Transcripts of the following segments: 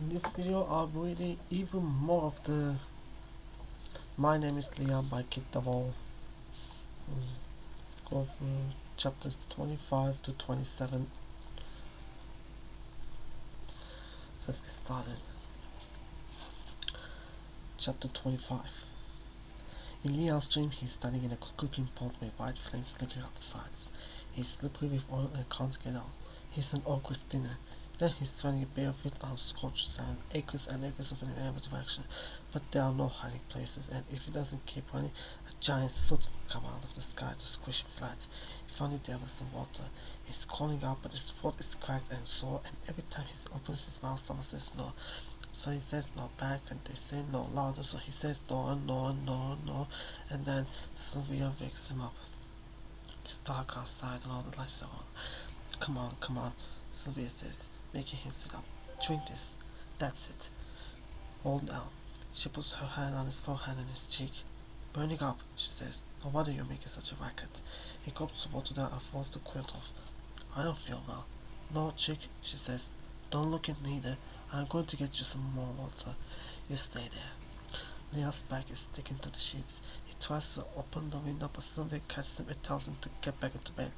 In this video I'll be reading even more of the My Name is Leon by Kit Davol. Go through chapters 25 to 27. So let's get started. Chapter 25. In Leon's dream he's standing in a cooking pot with white flames flickering out the sides. He's slippery with oil and can't get out. He's an awkward dinner. Then he's standing barefoot on scorched sand, acres and acres of it in every direction, but there are no hiding places, and if he doesn't keep running, a giant's foot will come out of the sky to squish him flat. If only there was some water. He's calling out, but his throat is cracked and sore, and every time he opens his mouth, someone says no. So he says no back, and they say no louder, so he says no and no and no and no, and then Sylvia wakes him up. It's dark outside and all the lights are on. Come on, Sylvia says, making him sit up. Drink this. That's it. Hold down. She puts her hand on his forehead and his cheek. Burning up, she says. No wonder you're making such a racket. He gulps the water down and falls the quilt off. I don't feel well. No, chick, she says. Don't look at me either. I'm going to get you some more water. You stay there. Leon's back is sticking to the sheets. He tries to open the window, but Sylvia catches him and tells him to get back into bed.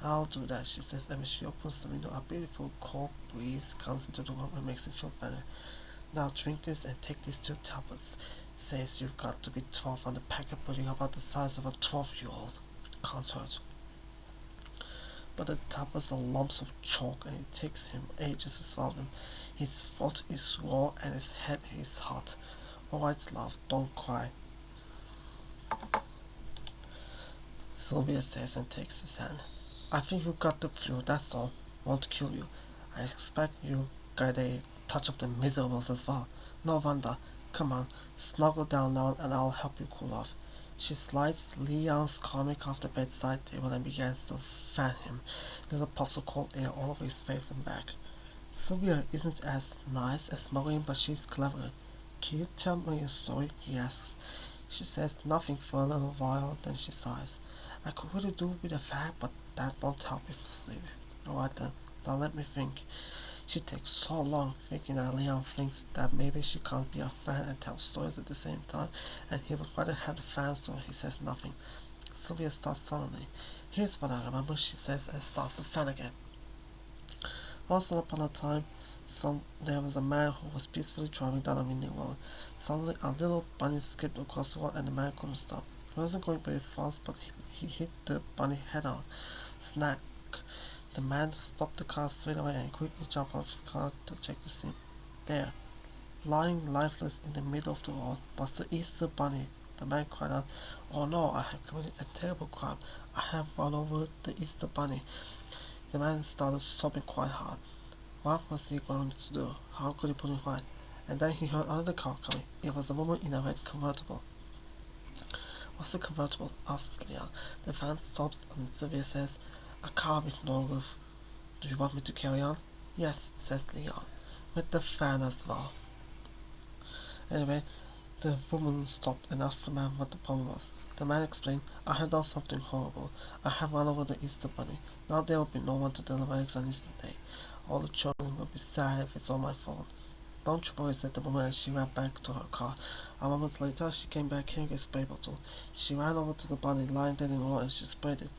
I'll do that, she says, and when she opens the window, a beautiful cold breeze comes into the room and makes him feel better. Now drink this and take these 2 tablets. Says you've got to be 12 on the packet, but you're about the size of a 12-year-old. Can't hurt. But the tablets are lumps of chalk, and it takes him ages to swallow them. His throat is raw and his head is hot. Alright, love, don't cry, Sylvia says and takes his hand. I think you got the flu, that's all. Won't kill you. I expect you got a touch of the miserables as well. No wonder. Come on, snuggle down now and I'll help you cool off. She slides Leon's comic off the bedside table and begins to fan him, little puffs of cold air all over his face and back. Sylvia isn't as nice as Maureen, but she's clever. Can you tell me a story? He asks. She says nothing for a little while, then she sighs. I could really do with a fag, but that won't help me sleep. Alright then, now let me think. She takes so long thinking that Leon thinks that maybe she can't be a fan and tell stories at the same time, and he would rather have the fan, so he says nothing. Sylvia starts suddenly. Here's what I remember, she says, and starts to fan again. Once upon a time, there was a man who was peacefully driving down a windy road. Suddenly, a little bunny skipped across the road, and the man couldn't stop. He wasn't going very fast, but he hit the bunny head on. Snack! The man stopped the car straight away and quickly jumped out of his car to check the scene. There, lying lifeless in the middle of the road, was the Easter bunny. The man cried out, "Oh no, I have committed a terrible crime. I have run over the Easter bunny." The man started sobbing quite hard. What was he going to do? How could he put it right? And then he heard another car coming. It was a woman in a red convertible. What's a convertible? Asks Leon. The van stops and Sylvia says, a car with no roof. Do you want me to carry on? Yes, says Leon. With the fan as well. Anyway, the woman stopped and asked the man what the problem was. The man explained, I have done something horrible. I have run over the Easter bunny. Now there will be no one to deliver eggs on Easter Day. All the children will be sad if it's all my fault. Don't you worry, said the woman as she ran back to her car. A moment later, she came back carrying a spray bottle. She ran over to the bunny lying dead in the road and she sprayed it.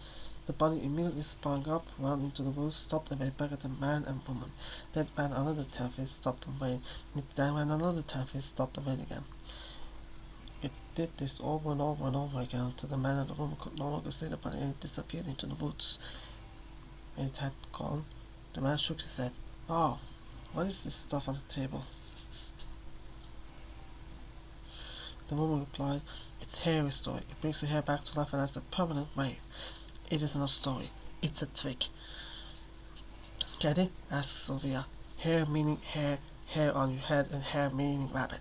The bunny immediately sprang up, ran into the woods, stopped and went back at the man and woman. Then ran another 10 feet, stopped and waited. Then ran another 10 feet, stopped and waited again. It did this over and over and over again until the man and the woman could no longer see the bunny and it disappeared into the woods. When it had gone, the man shook his head. Oh, what is this stuff on the table? The woman replied, it's hair restored. It brings the hair back to life and has a permanent wave. It isn't a story. It's a trick. Get it? Asked Sylvia. Hair meaning hair, hair on your head, and hair meaning rabbit.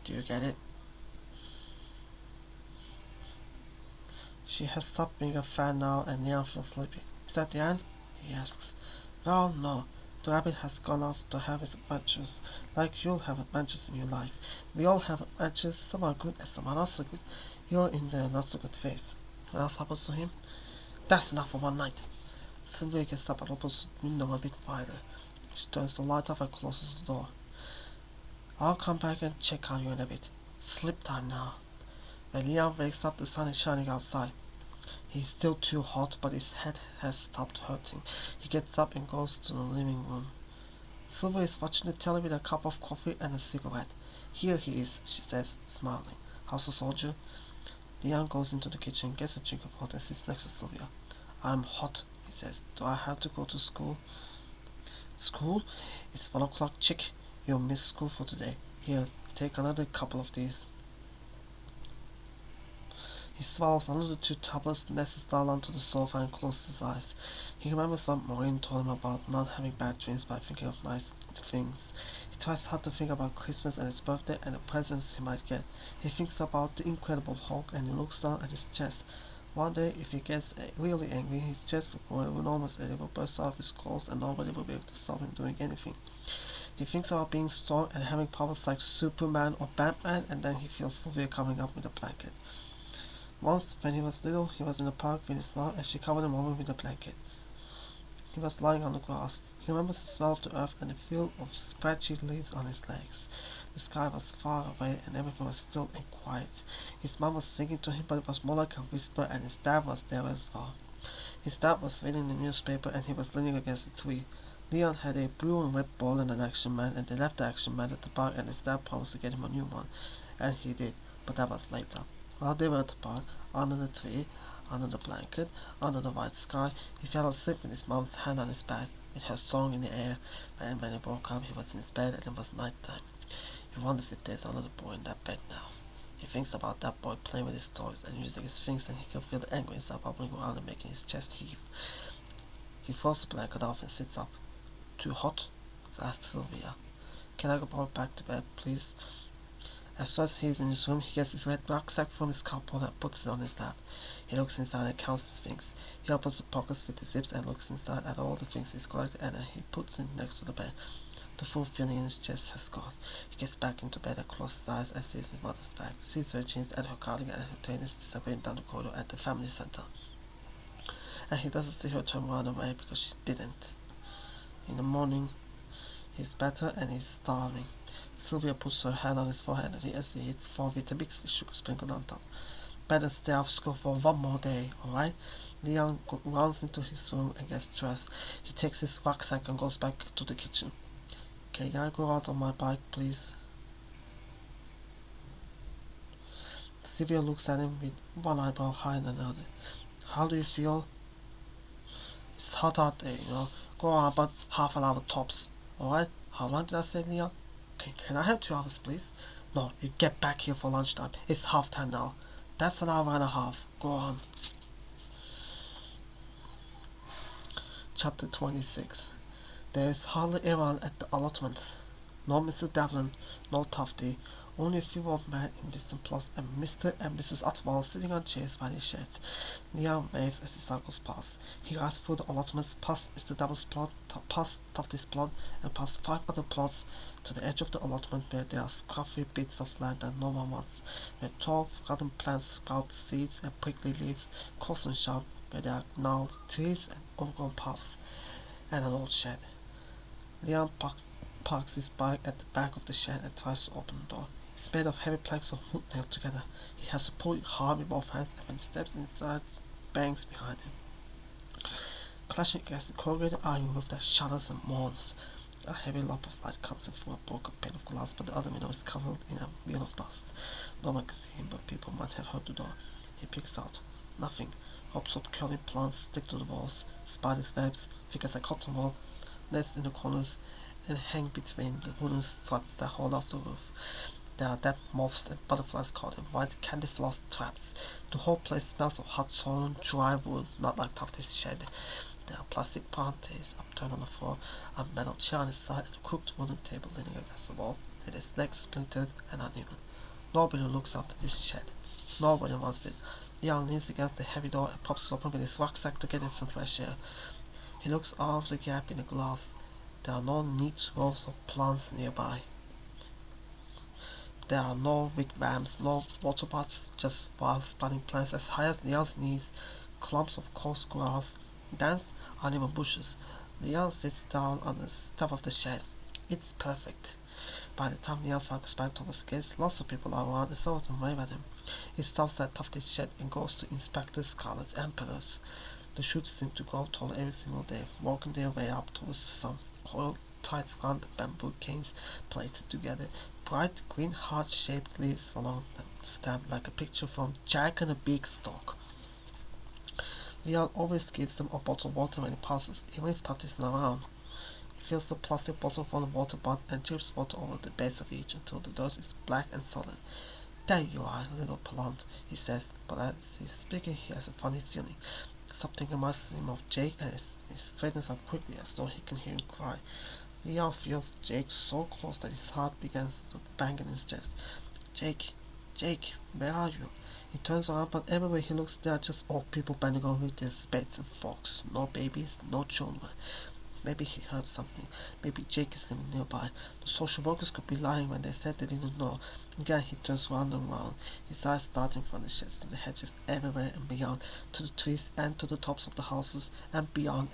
Do you get it? She has stopped being a fan now and Leon feels sleepy. Is that the end? He asks. Well, no. The rabbit has gone off to have his adventures, like you'll have adventures in your life. We all have adventures, some are good and some are not so good. You're in the not so good phase. What else happens to him? That's enough for one night. Sylvia gets up and opens the window a bit wider. She turns the light off and closes the door. I'll come back and check on you in a bit. Sleep time now. When Leon wakes up, the sun is shining outside. He's still too hot, but his head has stopped hurting. He gets up and goes to the living room. Sylvia is watching the telly with a cup of coffee and a cigarette. Here he is, she says, smiling. How's the soldier? Leon goes into the kitchen, gets a drink of water and sits next to Sylvia. I'm hot, he says. Do I have to go to school? School? It's 1 o'clock, chick. You'll miss school for today. Here, take another couple of these. He swallows another 2 tablets, nests down onto the sofa and closes his eyes. He remembers what Maureen told him about not having bad dreams by thinking of nice things. He tries hard to think about Christmas and his birthday and the presents he might get. He thinks about the Incredible Hulk and he looks down at his chest. One day, if he gets really angry, his chest will grow enormous and it will burst out of his clothes and nobody will be able to stop him doing anything. He thinks about being strong and having powers like Superman or Batman, and then he feels Sylvia coming up with a blanket. Once, when he was little, he was in the park with his mom and she covered him over with a blanket. He was lying on the grass. He remembers the smell of the earth and the feel of scratchy leaves on his legs. The sky was far away and everything was still and quiet. His mom was singing to him, but it was more like a whisper, and his dad was there as well. His dad was reading the newspaper and he was leaning against a tree. Leon had a blue and red ball and an Action Man, and they left the Action Man at the park, and his dad promised to get him a new one. And he did, but that was later. While they were at the park, under the tree, under the blanket, under the white sky, he fell asleep with his mom's hand on his back. It had song in the air, and when he woke up, he was in his bed and it was night time. He wonders if there's another boy in that bed now. He thinks about that boy playing with his toys and using his things, and he can feel the anger inside bubbling around and making his chest heave. He throws the blanket off and sits up. Too hot? Asks Sylvia. Can I go back to bed, please? As soon as he's in his room, he gets his red rucksack from his cupboard and puts it on his lap. He looks inside and counts his things. He opens the pockets with the zips and looks inside at all the things he's collected, and then he puts it next to the bed. The full feeling in his chest has gone. He gets back into bed and closes his eyes and sees his mother's bag, sees her jeans and her cardigan and her trainers disappearing down the corridor at the family center. And he doesn't see her turn around away because she didn't. In the morning, he's better and he's starving. Sylvia puts her hand on his forehead and he eats 4 Vitamix with sugar sprinkled on top. Better stay off school for 1 more day, alright? Leon runs into his room and gets dressed. He takes his rucksack and goes back to the kitchen. Can I go out on my bike, please? Sylvia looks at him with one eyebrow higher than another. How do you feel? It's hot out there, you know. Go on about half an hour tops, alright? How long did I say, Leon? Can I have 2 hours, please? No, you get back here for lunchtime. It's half time now. That's an hour and a half. Go on. Chapter 26. There is hardly anyone at the allotments. No Mr. Devlin, no Tufty, only a few old men in distant plots and Mr. and Mrs. Atwell sitting on chairs by their sheds. Leon waves as he cycles past. He rides through the allotments, past Mr. Devil's plot, past Tufty's plot, and past 5 other plots to the edge of the allotment where there are scruffy bits of land that no one wants, where tall forgotten plants sprout seeds and prickly leaves, coarse and sharp, where there are gnarled trees and overgrown paths, and an old shed. Leon parks his bike at the back of the shed and tries to open the door. It's made of heavy planks of wood nailed together. He has to pull it hard with both hands, and when he steps inside, bangs behind him. Clashing against the corrugated iron roof that shudders and moans. A heavy lump of light comes in through a broken pane of glass, but the other window is covered in a veil of dust. No one can see him, but people might have heard the door. He picks out nothing. Ropes of curling plants stick to the walls. Spiders' webs, thick as a cotton wool, nest in the corners, and hang between the wooden struts that hold off the roof. There are dead moths and butterflies caught in white candy floss traps. The whole place smells of hot sawn, dry wood, not like Tufty's shed. There are plastic parties upturned on the floor, a metal chair on its side, and a crooked wooden table leaning against the wall, with its legs splintered and uneven. Nobody looks after this shed. Nobody wants it. Leon leans against the heavy door and pops it open with his rucksack to get in some fresh air. He looks out of the gap in the glass. There are no neat rows of plants nearby. There are no wigwams, no water pots, just wild sprouting plants as high as Leon's knees, clumps of coarse grass, dense, uneven bushes. Leon sits down on the step of the shed. It's perfect. By the time Leon circles back towards the gates, lots of people are around and sort of wave at him. He stops at Tufted Shed and goes to inspect the Scarlet Emperors. The shoots seem to grow taller every single day, working their way up towards the sun, coiled tight around the bamboo canes plaited together, bright green heart-shaped leaves along them, stamped like a picture from Jack and the Beanstalk. Leon always gives them a bottle of water when he passes, even if Tufty isn't around. He fills the plastic bottle from the water bottle and drips water over the base of each until the dirt is black and solid. There you are, little Plant, he says, but as he's speaking he has a funny feeling. Something reminds him of Jake and he straightens up quickly as though he can hear him cry. Leon feels Jake so close that his heart begins to bang in his chest. Jake, Jake, where are you? He turns around, but everywhere he looks there are just old people bending over with their spades and forks. No babies, no children. Maybe he heard something. Maybe Jake is living nearby. The social workers could be lying when they said they didn't know. Again he turns round and round, his eyes starting from the sheds to the hedges, everywhere and beyond, to the trees and to the tops of the houses, and beyond,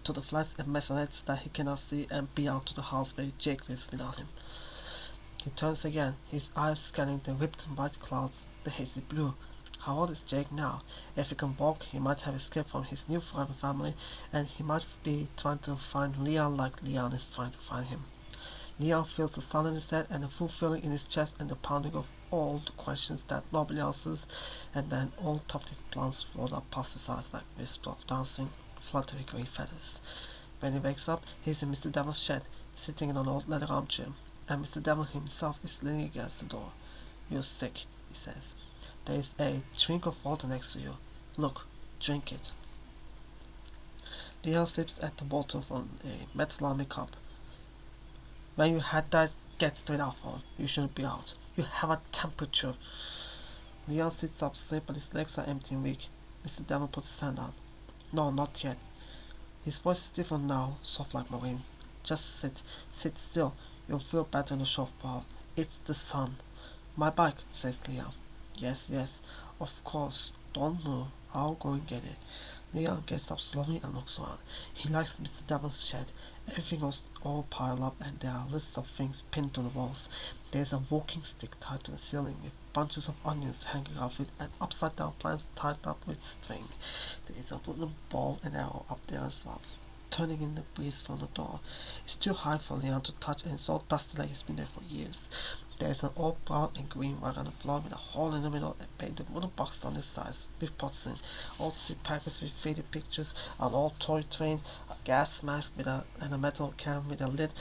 to the flats and maisonettes that he cannot see, and beyond to the house where Jake lives without him. He turns again, his eyes scanning the ripped white clouds, the hazy blue. How old is Jake now? If he can walk, he might have escaped from his new forever family, and he might be trying to find Leon like Leon is trying to find him. Leon feels the sun in his head and the full feeling in his chest and the pounding of all the questions that nobody answers, and then all Tufty's plans float up past his eyes like wisps of dancing, fluttering green feathers. When he wakes up, he's in Mr. Devil's shed, sitting in an old leather armchair, and Mr. Devil himself is leaning against the door. You're sick, he says. There is a drink of water next to you. Look, drink it. Leon sips at the water from a metal army cup. When you had that, get straight out on. You shouldn't be out. You have a temperature. Leon sits up straight, but his legs are empty and weak. Mr. Devil puts his hand out. No, not yet. His voice is different now, soft like Marine's. Just sit still. You'll feel better in a short while. It's the sun. My bike, says Leon. Yes, of course. Don't move. I'll go and get it. Leon gets up slowly and looks around. He likes Mr. Devil's shed. Everything was all piled up and there are lists of things pinned to the walls. There's a walking stick tied to the ceiling with bunches of onions hanging off it and upside down plants tied up with string. There is a wooden ball and arrow up there as well, turning in the breeze from the door. It's too high for Leon to touch and it's all dusty like it's been there for years. There is an old brown and green rug on the floor with a hole in the middle and painted wooden box on the sides with pots in, old seed packets with faded pictures, an old toy train, a gas mask and a metal can with a lid,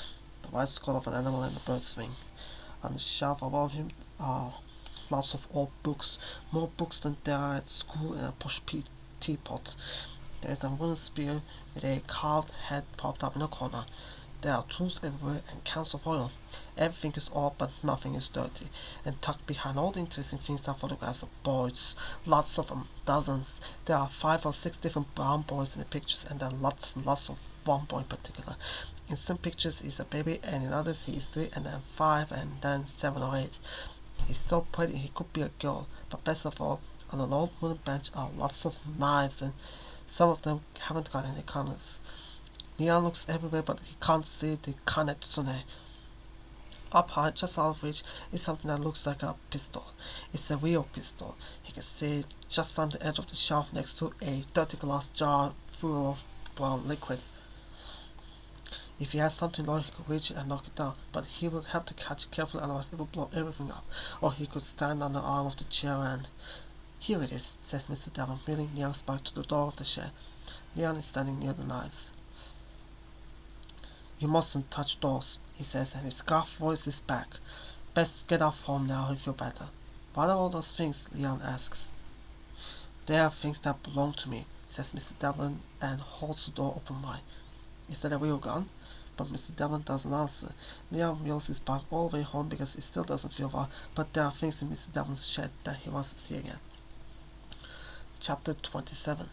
the white skull of an animal and a bird's wing. On the shelf above him are lots of old books, more books than there are at school, and a push teapot. There is a wooden spear with a carved head propped up in a corner. There are tools everywhere and cans of oil. Everything is old but nothing is dirty, and tucked behind all the interesting things are photographs of boys. Lots of them, dozens. There are 5 or 6 different brown boys in the pictures, and then lots and lots of one boy in particular. In some pictures he's a baby, and in others he is 3 and then 5 and then 7 or 8. He's so pretty he could be a girl, but best of all, on an old wooden bench are lots of knives, and some of them haven't got any corners. Leon looks everywhere, but he can't see the Kanetsune. Up high, just out of reach, is something that looks like a pistol. It's a real pistol. He can see it just on the edge of the shelf next to a dirty glass jar full of brown liquid. If he has something long, he could reach it and knock it down, but he would have to catch it carefully, otherwise it would blow everything up. Or he could stand on the arm of the chair and... Here it is, says Mr. Devon, wheeling Leon's back to the door of the shed. Leon is standing near the knives. You mustn't touch doors, he says, and his scarf voice is back. Best get off home now if you're better. What are all those things? Leon asks. They are things that belong to me, says Mr. Devlin, and holds the door open wide. Is that a real gun? But Mr. Devlin doesn't answer. Leon wheels his back all the way home because he still doesn't feel well, but there are things in Mr. Devlin's shed that he wants to see again. Chapter 27.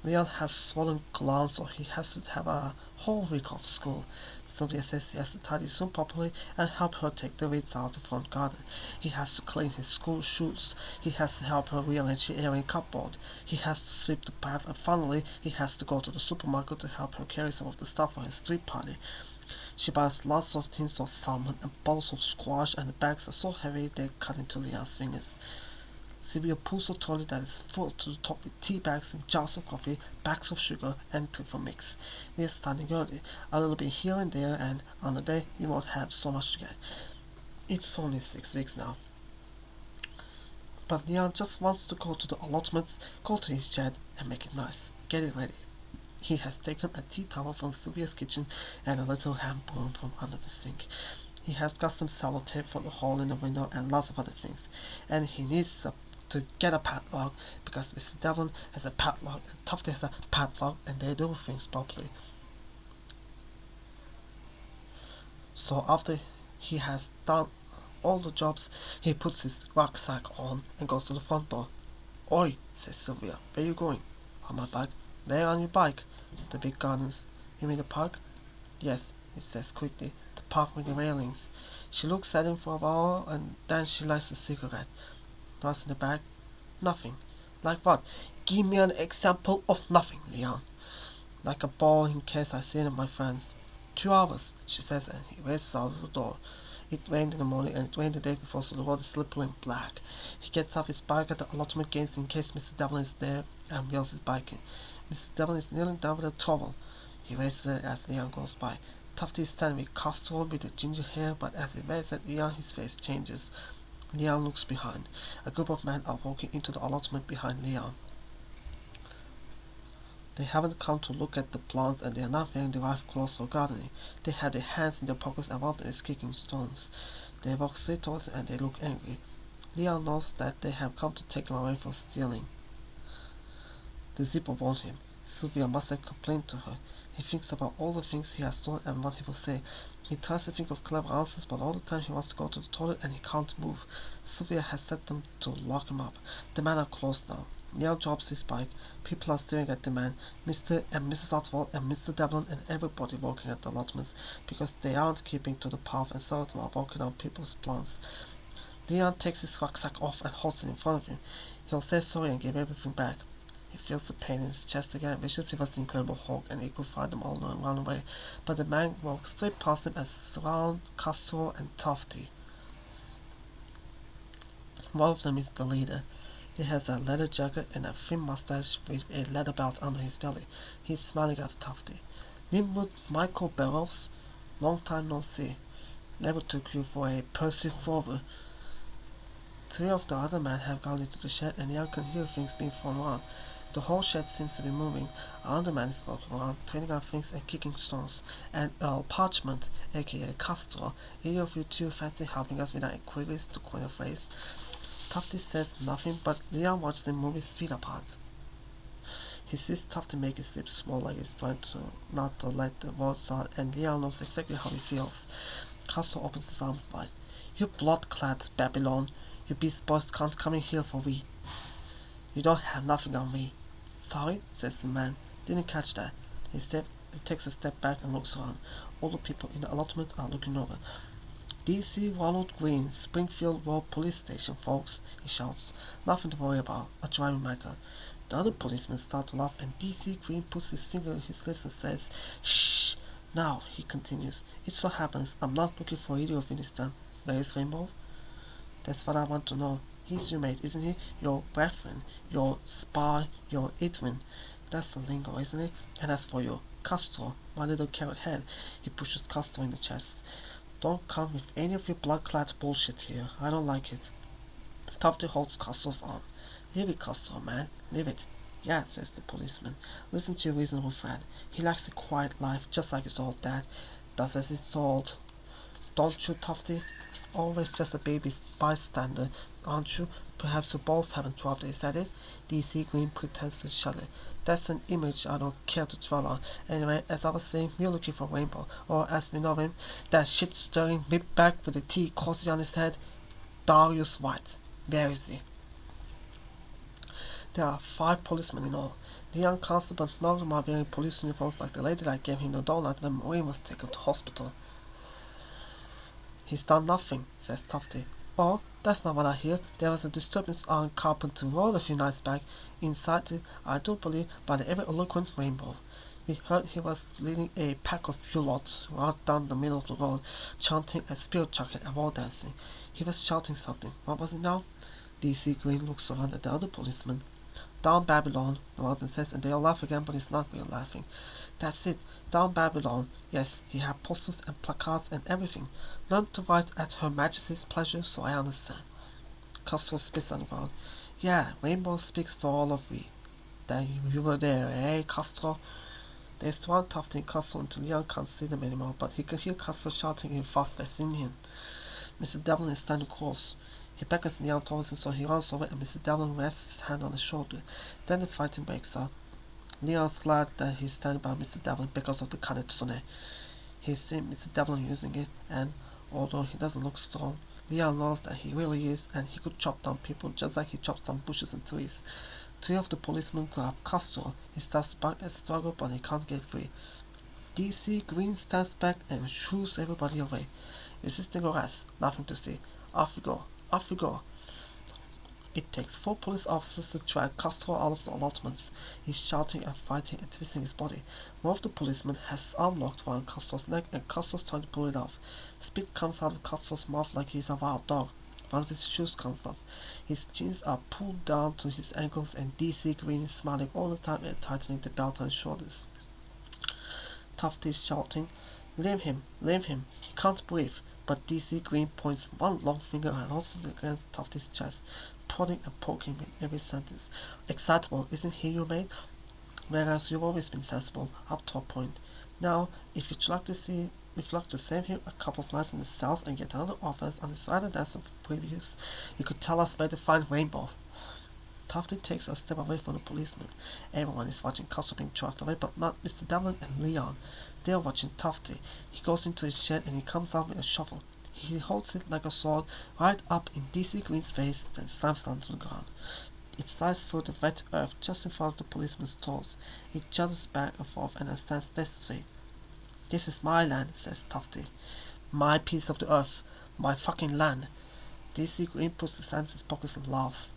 Leon has swollen glands, so he has to have a whole week off school. Sylvia says he has to tidy soon properly and help her take the weeds out of the front garden. He has to clean his school shoes. He has to help her rearrange the airing cupboard. He has to sweep the path, and finally he has to go to the supermarket to help her carry some of the stuff for his street party. She buys lots of tins of salmon and bottles of squash, and the bags are so heavy they cut into Leon's fingers. Sylvia pulls a trolley that is full to the top with tea bags and jars of coffee, bags of sugar, and for mix. We are starting early, a little bit here and there, and on a day we won't have so much to get. It's only 6 weeks now. But Leon just wants to go to the allotments, go to his shed, and make it nice. Get it ready. He has taken a tea towel from Sylvia's kitchen and a little hand broom from under the sink. He has got some sellotape for the hole in the window and lots of other things. And he needs to get a padlock because Mr. Devlin has a padlock and Tufty has a padlock and they do things properly. So after he has done all the jobs, he puts his rucksack on and goes to the front door. "Oi," says Sylvia, "where you going?" "On my bike." "There on your bike?" "The big gardens." "You mean the park?" "Yes," he says quickly, "the park with the railings." She looks at him for a while and then she lights a cigarette. "What's in the bag?" "Nothing." "Like what?" "Give me an example of nothing, Leon." "Like a ball in case I see any of my friends." "2 hours," she says, and he races out of the door. It rained in the morning and it rained the day before, so the road is slippery and black. He gets off his bike at the allotment gates in case Mr. Devlin is there and wheels his bike in. Mr. Devlin is kneeling down with a towel. He raises it as Leon goes by. Tufty is standing with Castor with the ginger hair, but as he raises at Leon, his face changes. Leon looks behind. A group of men are walking into the allotment behind Leon. They haven't come to look at the plants and they are not wearing the right clothes for gardening. They have their hands in their pockets and one of them is kicking stones. They walk straight towards him and they look angry. Leon knows that they have come to take him away for stealing. The zipper warned him. Sylvia must have complained to her. He thinks about all the things he has stolen and what he will say. He tries to think of clever answers, but all the time he wants to go to the toilet and he can't move. Sylvia has set them to lock him up. The men are closed now. Leon drops his bike. People are staring at the man, Mr. and Mrs. Otwell and Mr. Devlin and everybody walking at the allotments because they aren't keeping to the path and some of them are walking on people's plants. Leon takes his rucksack off and holds it in front of him. He'll say sorry and give everything back. He feels the pain in his chest again and wishes he was the Incredible Hulk and he could find them all and run away. But the man walks straight past him and surrounds Castor and Tufty. One of them is the leader. He has a leather jacket and a thin mustache with a leather belt under his belly. He's smiling at Tufty. "Linwood Michael Bellows? Long time no see. Never took you for a Percy Fowler." 3 of the other men have gone into the shed and Leon can hear things being thrown around. The whole shed seems to be moving. Another man is walking around, trading on things and kicking stones. And Earl Parchment, aka Castor, either of you two fancy helping us with our inquiries to coin a phrase? Tufty says nothing, but Leon watches him move his feet apart. He sees Tufty make his lips small like he's trying not to let the words out, and Leon knows exactly how he feels. Castor opens his arms wide. "You blood-clad Babylon! You beast boys can't come in here for we. You don't have nothing on me." "Sorry," says the man. "Didn't catch that." He takes a step back and looks around. All the people in the allotment are looking over. "D.C. Ronald Green, Springfield Road Police Station, folks," he shouts. "Nothing to worry about. A driving matter." The other policemen start to laugh and D.C. Green puts his finger on his lips and says, "Shh! Now," he continues, "it so happens I'm not looking for either of you this time. Where is Rainbow?" "That's what I want to know. He's your mate, isn't he? Your brethren, your spy, your Edwin. That's the lingo, isn't it? And as for you, Castor, my little carrot head," he pushes Castor in the chest. "Don't come with any of your blood-clad bullshit here. I don't like it." Tufty holds Castor's arm. "Leave it, Castor, man. Leave it." "Yeah," says the policeman. "Listen to your reasonable friend. He likes a quiet life, just like his old dad. Does as he's told. Don't you, Tufty? Always just a baby bystander, aren't you? Perhaps your balls haven't dropped, is that it?" D.C. Green pretends to shudder. "That's an image I don't care to dwell on. Anyway, as I was saying, we're looking for Rainbow, or as we know him, that shit-stirring whipback with a tea cozy on his head, Darius White. Where is he?" There are 5 policemen in all. The young constable, none of them are wearing police uniforms like the lady that gave him the donut when Maureen was taken to hospital. "He's done nothing," says Tufty. "Oh, that's not what I hear. There was a disturbance on Carpenter Road a few nights back, incited, I do believe, by the ever-eloquent Rainbow." We heard he was leading a pack of Hulots right down the middle of the road, chanting a spirit jacket and wall dancing. He was shouting something. What was it now? DC Green looks around at the other policemen. Down Babylon, the warden says, and they all laugh again, but he's not really laughing. That's it, down Babylon. Yes, he had posters and placards and everything. Learned to write at Her Majesty's pleasure, so I understand. Castro spits on the ground. Yeah, Rainbow speaks for all of we. Then you were there, eh, Castro? They surround Tufty and Castro until Leon can't see them anymore, but he can hear Castro shouting in fast West Indian. Mr. Devlin is standing close. He beckons Leon towards him, so he runs over and Mr. Devlin rests his hand on his shoulder. Then the fighting breaks out. Leon's glad that he's standing by Mr. Devlin because of the Kanetsune. He's seen Mr. Devlin using it, and although he doesn't look strong, Leon knows that he really is, and he could chop down people just like he chops down bushes and trees. Three of the policemen grab Castro. He starts to back and struggle, but he can't get free. DC Green stands back and shoos everybody away. Resisting arrest, nothing to see. Off we go, off we go. It takes 4 police officers to drag Castro out of the allotments. He's shouting and fighting and twisting his body. One of the policemen has his arm locked around Castro's neck and Castro's trying to pull it off. Spit comes out of Castro's mouth like he's a wild dog. One of his shoes comes off. His jeans are pulled down to his ankles and DC Green is smiling all the time and tightening the belt on his shoulders. Tufty is shouting, leave him, he can't breathe. But DC Green points one long finger and holds it against Tufty's chest, prodding and poking him in every sentence. Excitable, isn't he, you mate? Whereas you've always been sensible, up to a point. Now, if you'd like to save him a couple of nights in the south and get another offense on his rather than some previous, you could tell us where to find Rainbow. Tufty takes a step away from the policeman. Everyone is watching Castro being dragged away, but not Mr. Devlin and Leon. They are watching Tufty. He goes into his shed and he comes out with a shovel. He holds it like a sword right up in DC Green's face, then slams down to the ground. It slides through the wet earth just in front of the policeman's toes. He judders back and forth and then stands dead straight. This is my land, says Tufty. My piece of the earth. My fucking land. DC Green puts his hands in his pockets and laughs.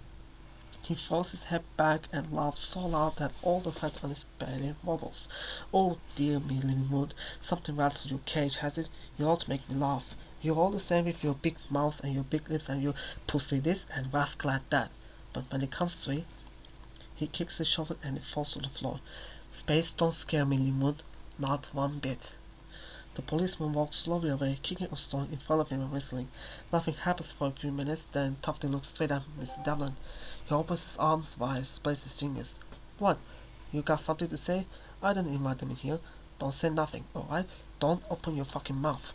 He throws his head back and laughs so loud that all the fat on his belly wobbles. Oh dear me, Linwood, something rattled your cage, has it? You ought to make me laugh. You're all the same with your big mouth and your big lips and your pussy this and rascal at that. But when it comes to it, he kicks the shovel and it falls to the floor. Space don't scare me, Linwood, not one bit. The policeman walks slowly away, kicking a stone in front of him and whistling. Nothing happens for a few minutes, then Tufty looks straight at Mr. Devlin. He opens his arms wide, spreads his fingers. What? You got something to say? I didn't invite them in here. Don't say nothing, alright? Don't open your fucking mouth.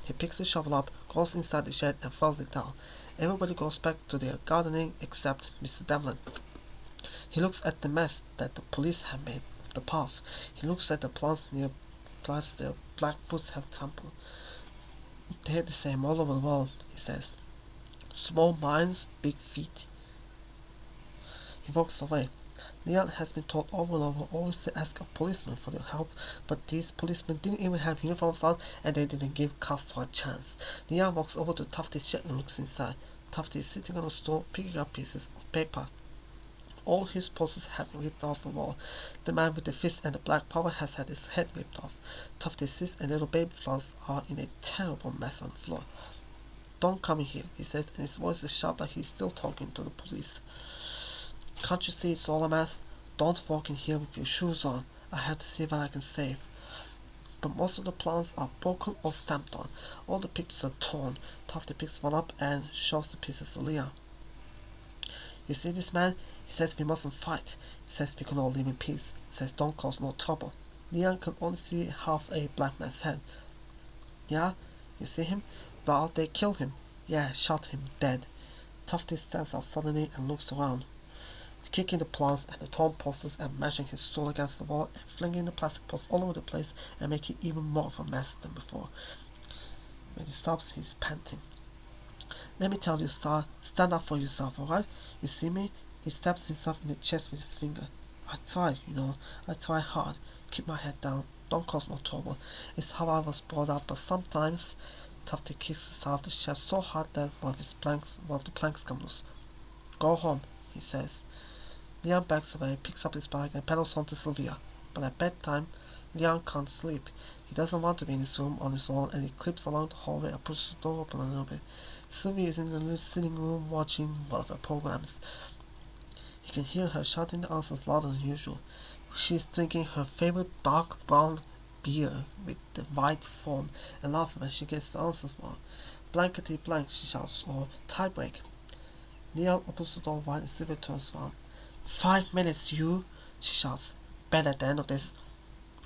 He picks the shovel up, goes inside the shed and throws it down. Everybody goes back to their gardening except Mr. Devlin. He looks at the mess that the police have made of the path. He looks at the plants near the black boots have trampled. They're the same all over the world, he says. Small minds, big feet. He walks away. Leon has been told over and over always to ask a policeman for their help, but these policemen didn't even have uniforms on and they didn't give Castro a chance. Leon walks over to Tufty's shed and looks inside. Tufty is sitting on a stool picking up pieces of paper. All his posters have been ripped off the wall. The man with the fist and the black power has had his head ripped off. Tufty's sis and little baby plants are in a terrible mess on the floor. Don't come in here, he says, and his voice is sharp like he's still talking to the police. Can't you see it's all a mess? Don't walk in here with your shoes on. I have to see what I can save. But most of the plants are broken or stamped on. All the pictures are torn. Tufty picks one up and shows the pieces to Leon. You see this man? He says we mustn't fight. He says we can all live in peace. He says don't cause no trouble. Leon can only see half a black man's head. Yeah? You see him? Well, they killed him. Yeah, shot him dead. Tufty stands up suddenly and looks around, kicking the plants and the torn posters and mashing his stool against the wall and flinging the plastic pots all over the place and making even more of a mess than before. When he stops, he's panting. Let me tell you, Star, stand up for yourself, alright? You see me? He stabs himself in the chest with his finger. I try, I try hard. Keep my head down. Don't cause no trouble. It's how I was brought up, but sometimes Tufty kicks his out of the chest so hard that one of the planks come loose. Go home, he says. Leon backs away, picks up his bag and pedals home to Sylvia. But at bedtime, Leon can't sleep. He doesn't want to be in his room on his own, and he creeps along the hallway and pushes the door open a little bit. Sylvie is in the sitting room watching one of her programs. He can hear her shouting the answers louder than usual. She is drinking her favorite dark brown beer with the white foam and laughing when she gets the answers wrong. Blankety blank, she shouts, or tie break. Leon opens the door wide and Sylvia turns around. 5 minutes, you! She shouts. Bet at the end of this.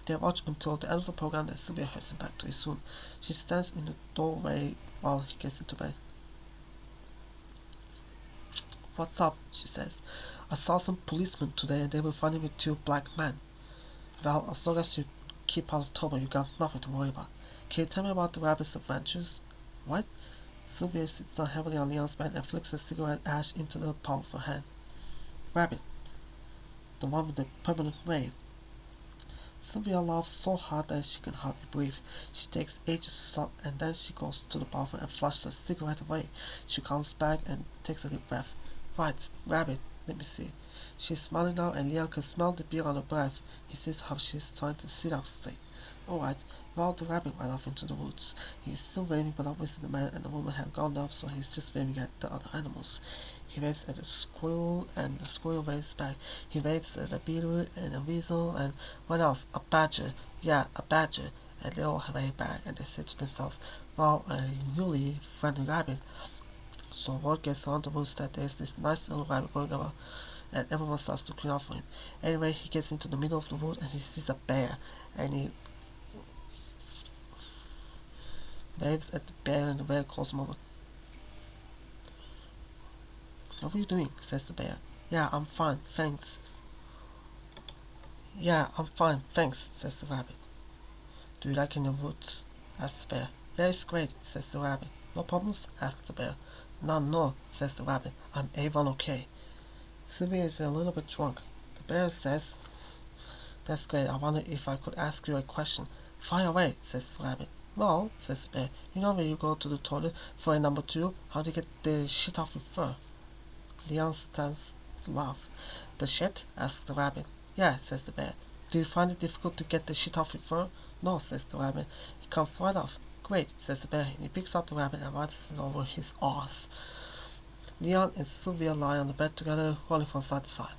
They watch until the end of the program, then Sylvia heads him back to his room. She stands in the doorway while he gets into bed. What's up? She says. I saw some policemen today and they were fighting with 2 black men. Well, as long as you keep out of trouble, you got nothing to worry about. Can you tell me about the rabbit's adventures? What? Sylvia sits down heavily on Leon's bed and flicks a cigarette ash into the palm of her hand. Rabbit. The one with the permanent wave. Sylvia laughs so hard that she can hardly breathe. She takes ages to stop, and then she goes to the bathroom and flushes the cigarette away. She comes back and takes a deep breath. Right, rabbit, let me see. She's smiling now, and Leon can smell the beer on her breath. He sees how she's trying to sit up straight. Alright, well, the rabbit ran off into the woods. He's still waving, but obviously the man and the woman have gone off, so he's just waving at the other animals. He waves at the squirrel, and the squirrel waves back. He waves at a beetle and a weasel, and what else? A badger. Yeah, a badger. And they all wave back, and they say to themselves, wow, a newly friendly rabbit. So word gets around the woods that there's this nice little rabbit going around, and everyone starts looking out for him. Anyway, he gets into the middle of the wood, and he sees a bear, and he waves at the bear, and the bear calls him over. What are you doing? Says the bear. Yeah, I'm fine, thanks. Yeah, I'm fine, thanks, says the rabbit. Do you like in the woods? Asks the bear. That's great, says the rabbit. No problems? Asks the bear. None, no, says the rabbit. I'm A1 okay. Sylvia is a little bit drunk. The bear says, that's great, I wonder if I could ask you a question. Fire away, says the rabbit. Well, says the bear, you know when you go to the toilet for a number 2, how do you get the shit off your fur? Leon stands to laugh. The shit? Asks the rabbit. Yeah, says the bear. Do you find it difficult to get the shit off your fur? No, says the rabbit. It comes right off. Great, says the bear. He picks up the rabbit and wipes it over his arse. Leon and Sylvia lie on the bed together, rolling from side to side.